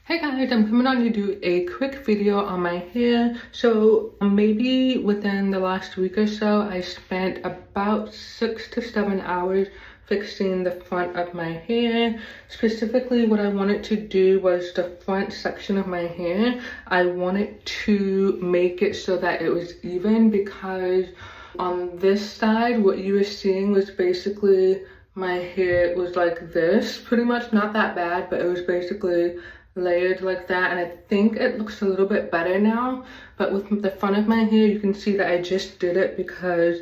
Hey guys, I'm coming on to do a quick video on my hair. So maybe within the last week or so, I spent about 6 to 7 hours fixing the front of my hair. Specifically, what I wanted to do was the front section of my hair. I wanted to make it so that it was even, because on this side, what you were seeing was basically my hair was like this, pretty much. Not that bad, but it was basically layered like that, and I think it looks a little bit better now. But with the front of my hair, you can see that I just did it because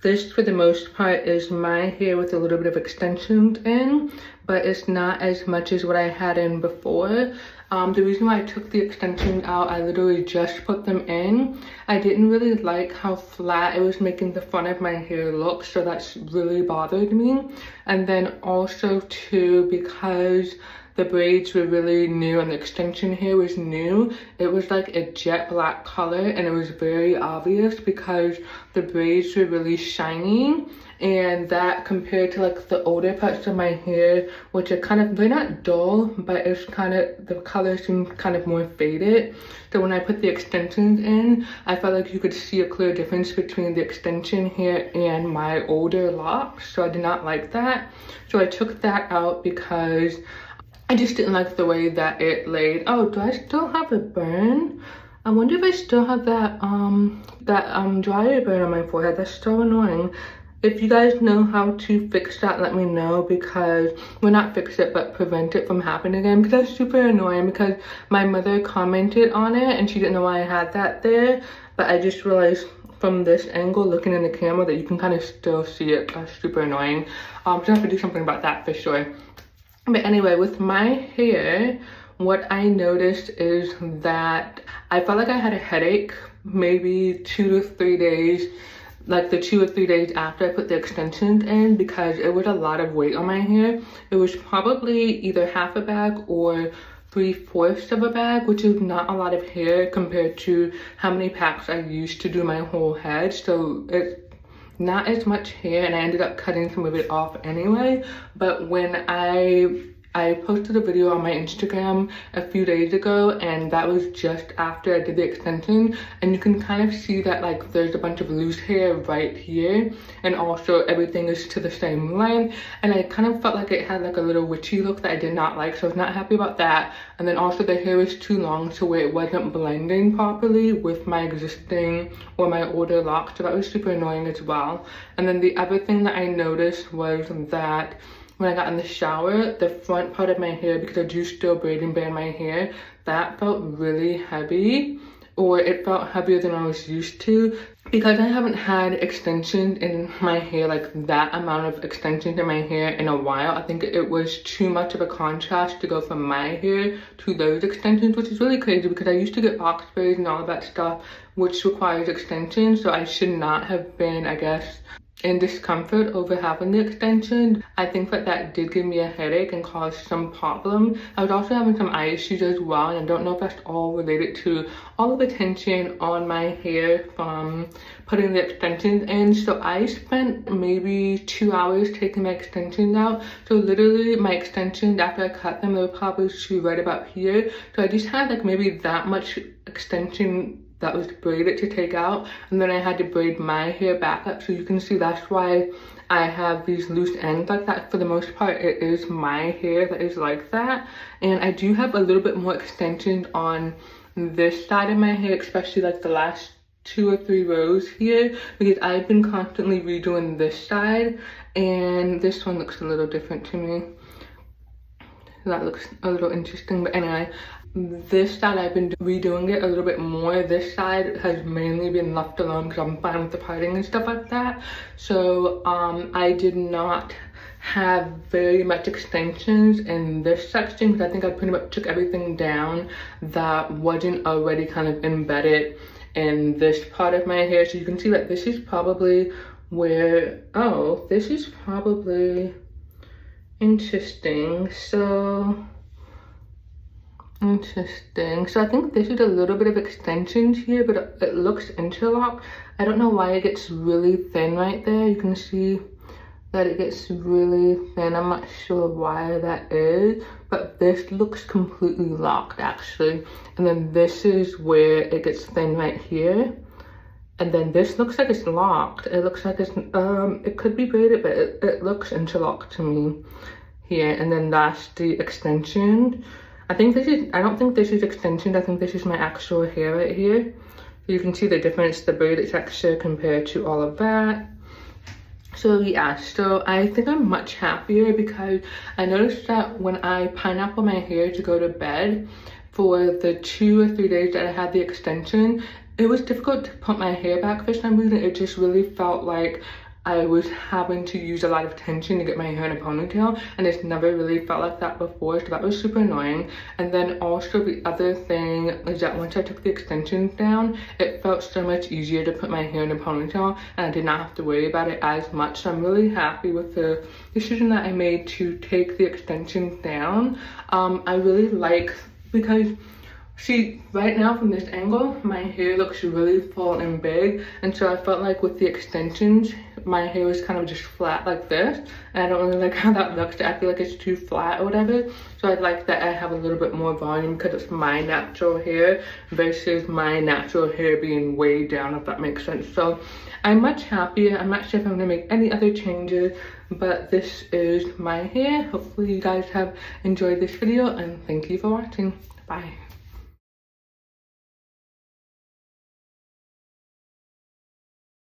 this, for the most part, is my hair with a little bit of extensions in, but it's not as much as what I had in before. The reason why I took the extensions out, I literally just put them in. I didn't really like how flat it was making the front of my hair look, so that's really bothered me. And then also too, because the braids were really new and the extension hair was new, it was like a jet black color, and it was very obvious because the braids were really shiny, and that compared to like the older parts of my hair, which are kind of, they're not dull, but it's kind of, the color seemed kind of more faded. So when I put the extensions in, I felt like you could see a clear difference between the extension hair and my older locks, so I did not like that. So I took that out because I just didn't like the way that it laid. Oh, do I still have a burn? I wonder if I still have that dryer burn on my forehead. That's so annoying. If you guys know how to fix that, let me know, because, well, not fix it, but prevent it from happening again, because that's super annoying. Because my mother commented on it and she didn't know why I had that there, but I just realized from this angle, looking in the camera, that you can kind of still see it. That's super annoying. So I have to do something about that for sure. But anyway, with my hair, what I noticed is that I felt like I had a headache maybe 2 to 3 days, like the 2 or 3 days after I put the extensions in, because it was a lot of weight on my hair. It was probably either half a bag or 3/4 of a bag, which is not a lot of hair compared to how many packs I used to do my whole head. So it's not as much hair, and I ended up cutting some of it off anyway. But when I posted a video on my Instagram a few days ago, and that was just after I did the extension, and you can kind of see that like there's a bunch of loose hair right here, and also everything is to the same length, and I kind of felt like it had like a little witchy look that I did not like, so I was not happy about that. And then also the hair was too long to where it wasn't blending properly with my existing or my older locks, so that was super annoying as well. And then the other thing that I noticed was that when I got in the shower, the front part of my hair, because I do still braid and band my hair, that felt really heavy, or it felt heavier than I was used to. Because I haven't had extensions in my hair, like that amount of extensions in my hair in a while, I think it was too much of a contrast to go from my hair to those extensions, which is really crazy because I used to get box braids and all of that stuff, which requires extensions, so I should not have been, I guess, in discomfort over having the extension. I think that did give me a headache and caused some problem. I was also having some eye issues as well, and I don't know if that's all related to all of the tension on my hair from putting the extensions in. So I spent maybe 2 hours taking my extensions out. So literally my extensions, after I cut them, they were probably to right about here. So I just had like maybe that much extension that was braided to take out, and then I had to braid my hair back up. So you can see that's why I have these loose ends like that. For the most part, it is my hair that is like that, and I do have a little bit more extensions on this side of my hair, especially like the last 2 or 3 rows here, because I've been constantly redoing this side, and this one looks a little different to me. That looks a little interesting. But anyway, this side I've been redoing it a little bit more. This side has mainly been left alone because I'm fine with the parting and stuff like that. So I did not have very much extensions in this section because I think I pretty much took everything down that wasn't already kind of embedded in this part of my hair. So you can see that this is probably where, oh, this is probably interesting. So I think this is a little bit of extensions here, but it looks interlocked. I don't know why it gets really thin right there. You can see that it gets really thin. I'm not sure why that is, but this looks completely locked actually. And then this is where it gets thin right here. And then this looks like it's locked. It looks like it's, it could be braided, but it looks interlocked to me here. And then that's the extension. I don't think this is extension. I think this is my actual hair right here. So you can see the difference, the braided texture compared to all of that. So yeah, so I think I'm much happier because I noticed that when I pineapple my hair to go to bed for the 2 or 3 days that I had the extension, it was difficult to put my hair back for some reason. It just really felt like I was having to use a lot of tension to get my hair in a ponytail, and it's never really felt like that before, so that was super annoying. And then also the other thing is that once I took the extensions down, it felt so much easier to put my hair in a ponytail, and I did not have to worry about it as much. So I'm really happy with the decision that I made to take the extensions down. I really like, because see, right now from this angle, my hair looks really full and big, and so I felt like with the extensions, my hair was kind of just flat like this, and I don't really like how that looks. I feel like it's too flat or whatever, so I like that I have a little bit more volume because it's my natural hair versus my natural hair being way down, if that makes sense. So I'm much happier. I'm not sure if I'm gonna make any other changes, but this is my hair. Hopefully you guys have enjoyed this video, and thank you for watching. Bye.